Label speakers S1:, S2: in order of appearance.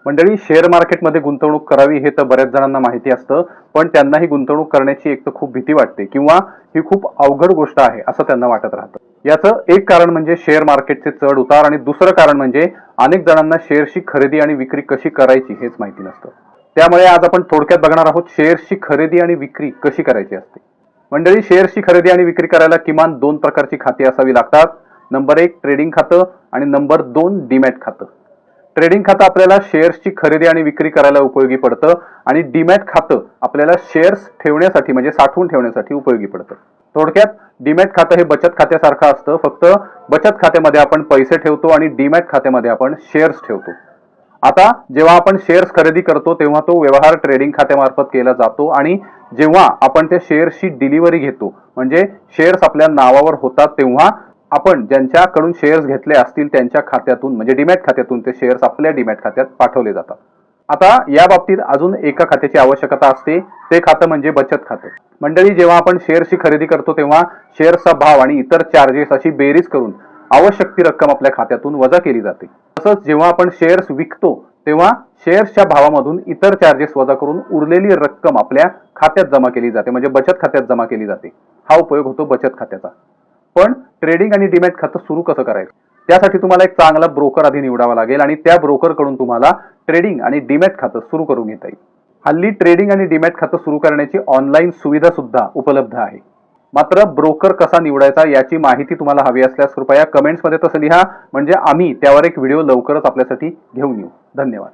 S1: मंडळी, शेअर मार्केटमध्ये गुंतवणूक करावी हे तर बऱ्याच जणांना माहिती असतं, पण त्यांना ही गुंतवणूक करण्याची एक तर खूप भीती वाटते किंवा ही खूप अवघड गोष्ट आहे असं त्यांना वाटत राहतं. याचं एक कारण म्हणजे शेअर मार्केटचे चढ उतार आणि दुसरं कारण म्हणजे अनेक जणांना शेअर्सची खरेदी आणि विक्री कशी करायची हेच माहिती नसतं. त्यामुळे आज आपण थोडक्यात बघणार आहोत शेअर्सची खरेदी आणि विक्री कशी करायची असते. मंडळी, शेअर्सची खरेदी आणि विक्री करायला किमान 2 प्रकारची खाती असावी लागतात. नंबर 1 ट्रेडिंग खातं आणि नंबर 2 डीमॅट खातं. ट्रेडिंग खातं आपल्याला शेअर्सची खरेदी आणि विक्री करायला उपयोगी पडतं आणि डीमॅट खातं आपल्याला शेअर्स ठेवण्यासाठी म्हणजे साठवून ठेवण्यासाठी उपयोगी पडतं. थोडक्यात डीमॅट खातं हे बचत खात्यासारखं असतं, फक्त बचत खात्यामध्ये आपण पैसे ठेवतो आणि डीमॅट खात्यामध्ये आपण शेअर्स ठेवतो. आता जेव्हा आपण शेअर्स खरेदी करतो तेव्हा तो व्यवहार ट्रेडिंग खात्यामार्फत केला जातो आणि जेव्हा आपण त्या शेअर्सची डिलिव्हरी घेतो म्हणजे शेअर्स आपल्या नावावर होतात तेव्हा आपण ज्यांच्याकडून शेअर्स घेतले असतील त्यांच्या खात्यातून म्हणजे डीमॅट खात्यातून ते शेअर्स आपल्या डीमॅट खात्यात पाठवले जातात. आता या बाबतीत अजून एका खात्याची आवश्यकता असते, ते खातं म्हणजे बचत खातं. मंडळी, जेव्हा आपण शेअर्सची खरेदी करतो तेव्हा शेअर्सचा भाव आणि इतर चार्जेस अशी बेरीज करून आवश्यक ती रक्कम आपल्या खात्यातून वजा केली जाते. तसंच जेव्हा आपण शेअर्स विकतो तेव्हा शेअर्सच्या भावामधून इतर चार्जेस वजा करून उरलेली रक्कम आपल्या खात्यात जमा केली जाते म्हणजे बचत खात्यात जमा केली जाते. हा उपयोग होतो बचत खात्याचा. पण ट्रेडिंग आणि डीमॅट खातं सुरू कसं करायचं, त्यासाठी तुम्हाला एक चांगला ब्रोकर आधी निवडावा लागेल आणि त्या ब्रोकर कडून तुम्हाला ट्रेडिंग आणि डीमॅट खातं सुरू करून घेता येईल. हल्ली ट्रेडिंग आणि डीमॅट खातं सुरू करण्याची ऑनलाईन सुविधा सुद्धा उपलब्ध आहे. मात्र ब्रोकर कसा निवडायचा याची माहिती तुम्हाला हवी असल्यास कृपया कमेंट्समध्ये तसं लिहा, म्हणजे आम्ही त्यावर एक व्हिडिओ लवकरच आपल्यासाठी घेऊन येऊ. धन्यवाद.